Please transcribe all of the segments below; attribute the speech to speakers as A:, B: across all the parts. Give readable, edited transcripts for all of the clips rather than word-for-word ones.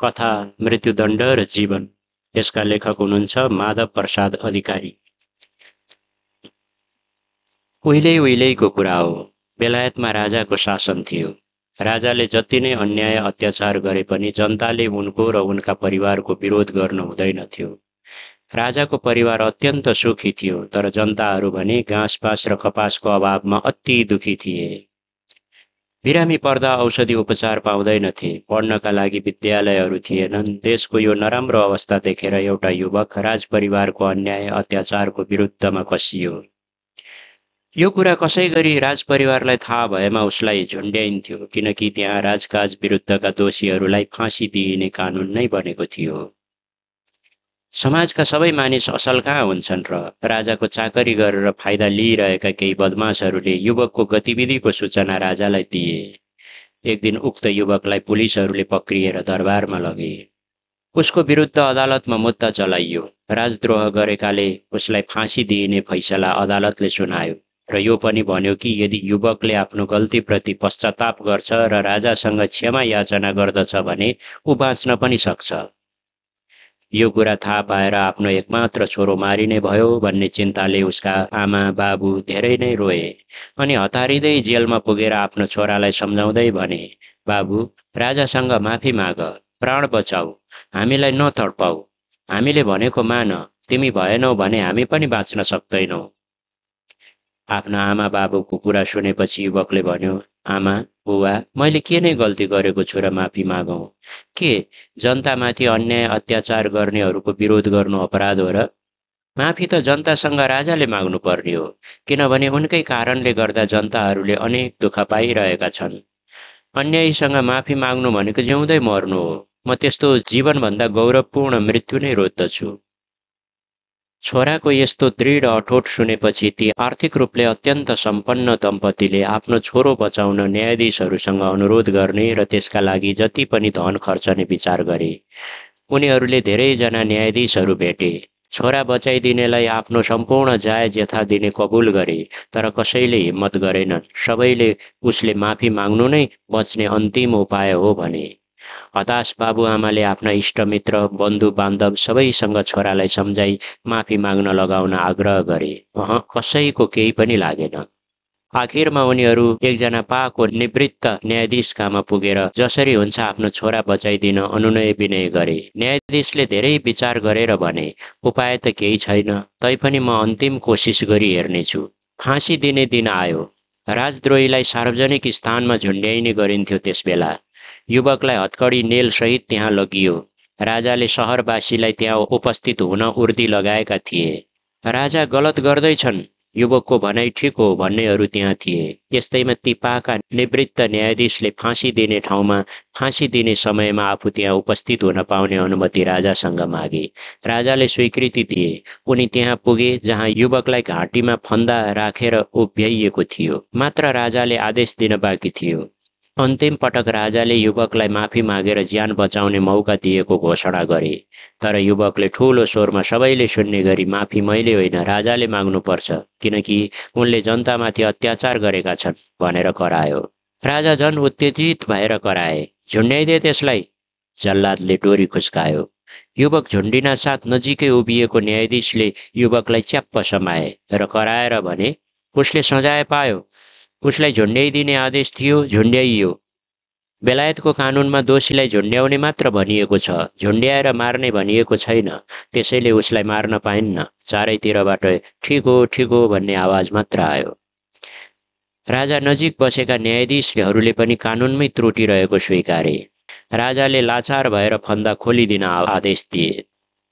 A: कथा मृत्युदण्ड र जीवन। यसका लेखक हुनुहुन्छ माधव प्रसाद अधिकारी। उहिलेको कुरा हो। बेलायतमा राजाको शासन थियो। राजाले जति नै अन्याय अत्याचार गरे पनि जनताले उनको र उनका परिवारको विरोध गर्नु हुँदैन थियो। राजाको परिवार अत्यन्त सुखी थियो, तर जनताहरू भने घाँसपास र कपासको अभावमा अति दुखी थिए। बिरामी पर्दा औषधि उपचार पाउँदैनथे, पढ्नका लागि विद्यालयहरू थिएनन्। देशको यो नराम्रो अवस्था देखेर एउटा युवक राजपरिवारको अन्याय अत्याचारको विरुद्धमा कसियो। यो कुरा कसै गरी राजपरिवारलाई थाहा भएमा उसलाई झुन्ड्याइन्थ्यो, किनकि त्यहाँ राजकाज विरुद्धका दोषीहरूलाई फाँसी दिइने कानुन नै बनेको थियो। समाजका सबै मानिस असल कहाँ हुन्छन् र? राजाको चाकरी गरेर फाइदा लिइरहेका केही बदमाशहरूले युवकको गतिविधिको सूचना राजालाई दिए। एक दिन उक्त युवकलाई पुलिसहरूले पक्रिएर दरबारमा लगे। उसको विरुद्ध अदालतमा मुद्दा चलाइयो। राजद्रोह गरेकाले उसलाई फाँसी दिइने फैसला अदालतले सुनायो र यो पनि भन्यो कि यदि युवकले आफ्नो गल्तीप्रति पश्चाताप गर्छ र राजासँग क्षमा याचना गर्दछ भने ऊ बाँच्न पनि सक्छ। यो कुरा थाहा पाएर आफ्नो एकमात्र छोरो मारिने भयो भन्ने चिन्ताले उसका आमा बाबु धेरै नै रोए अनि हतारिँदै जेलमा पुगेर आफ्नो छोरालाई सम्झाउँदै भने, बाबु, राजासँग माफी माग, प्राण बचाऊ, हामीलाई नतडपाऊ, हामीले भनेको मान, तिमी भएनौ भने हामी पनि बाँच्न सक्दैनौ। आफ्ना आमा बाबुको कुरा सुनेपछि युवकले भन्यो, आमा बुवा, मैले के नै गल्ती गरेको छु र माफी मागौँ? के जनतामाथि अन्याय अत्याचार गर्नेहरूको विरोध गर्नु अपराध हो र? माफी त जनतासँग राजाले माग्नु पर्ने हो, किनभने उनकै कारणले गर्दा जनताहरूले अनेक दुःख पाइरहेका छन्। अन्यायीसँग माफी माग्नु भनेको जिउँदै मर्नु हो। म त्यस्तो जीवनभन्दा गौरवपूर्ण मृत्यु नै रोज्दछु। छोराको यस्तो दृढ अठोट सुनेपछि ती आर्थिक रूपले अत्यन्त सम्पन्न दम्पतिले आफ्नो छोरो बचाउन न्यायाधीशहरूसँग अनुरोध गर्ने र त्यसका लागि जति पनि धन खर्चने विचार गरे। उनीहरूले धेरैजना न्यायाधीशहरू भेटे। छोरा बचाइदिनेलाई आफ्नो सम्पूर्ण जायज यथा दिने कबुल गरे, तर कसैले हिम्मत गरेनन्। सबैले उसले माफी माग्नु नै बच्ने अन्तिम उपाय हो भने। हताश बाबुआमाले आफ्ना इष्टमित्र बन्धु बान्धव सबैसँग छोरालाई सम्झाई माफी माग्न लगाउन आग्रह गरे। कसैको केही पनि लागेन। आखिरमा उनीहरू एकजना पाको निवृत्त न्यायाधीश कहाँ पुगेर जसरी हुन्छ आफ्नो छोरा बचाइदिन अनुनय विनय गरे। न्यायाधीशले धेरै विचार गरेर भने, उपाय त केही छैन, तैपनि म अन्तिम कोसिस गरी हेर्नेछु। फाँसी दिने दिन आयो। राजद्रोहीलाई सार्वजनिक स्थानमा झुन्ड्याइने गरिन्थ्यो। त्यसबेला युवकलाई हत्कडी नेल सहित त्यहाँ लगियो। राजाले सहरवासीलाई त्यहाँ उपस्थित हुन उर्दी लगाएका थिए। राजा गलत गर्दैछन्, युवकको भनाइ ठिक हो भन्नेहरू त्यहाँ थिए। यस्तैमा ती पाका निवृत्त न्यायाधीशले फाँसी दिने ठाउँमा फाँसी दिने समयमा आफू त्यहाँ उपस्थित हुन पाउने अनुमति राजासँग मागे। राजाले स्वीकृति दिए। उनी त्यहाँ पुगे जहाँ युवकलाई घाँटीमा फन्दा राखेर उभ्याइएको थियो। मात्र राजाले आदेश दिन बाँकी थियो। अन्तिम पटक राजाले युवकलाई माफी मागेर ज्यान बचाउने मौका दिएको घोषणा गरे। तर युवकले ठूलो स्वरमा सबैले सुन्ने गरी माफी मैले होइन राजाले माग्नुपर्छ, किनकि उनले जनतामाथि अत्याचार गरेका छन् भनेर करायो। राजा झन् उत्तेजित भएर कराए, झुन्ड्याइदे त्यसलाई। जल्लादले डोरी खुस्कायो। युवक झुन्डिना साथ नजिकै उभिएको न्यायाधीशले युवकलाई च्याप्प समाए र कराएर भने, उसले सजाय पायो, उसलाई झुन्ड्याइदिने आदेश थियो, झुन्ड्याइयो। बेलायतको कानुनमा दोषीलाई झुन्ड्याउने मात्र भनिएको छ, झुन्ड्याएर मार्ने भनिएको छैन। त्यसैले उसलाई मार्न पाइन्न। चारैतिरबाट ठिक हो भन्ने आवाज मात्र आयो। राजा नजिक बसेका न्यायाधीशहरूले पनि कानुनमै त्रुटि रहेको स्वीकारे। राजाले लाचार भएर फन्दा खोलिदिन आदेश दिए।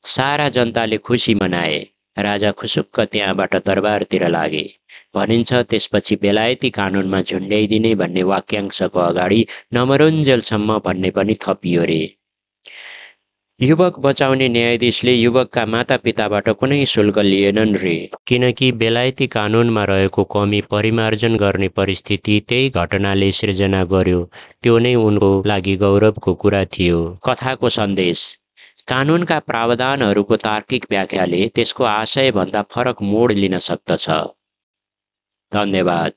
A: सारा जनताले खुसी मनाए। राजा खुसुक्क त्यहाँबाट दरबारतिर लागे। भनिन्छ त्यसपछि बेलायती कानुनमा झुन्ड्याइदिने भन्ने वाक्यांशको अगाडि नमरुन्जेलसम्म भन्ने पनि थपियो रे। युवक बचाउने न्यायाधीशले युवकका मातापिताबाट कुनै शुल्क लिएनन् रे, किनकि बेलायती कानुनमा रहेको कमी परिमार्जन गर्ने परिस्थिति त्यही घटनाले सृजना गर्यो। त्यो नै उनको लागि गौरवको कुरा थियो। कथाको सन्देश: कानुनका प्रावधानहरूको तार्किक व्याख्याले त्यसको आशयभन्दा फरक मोड लिन सक्दछ। धन्यवाद।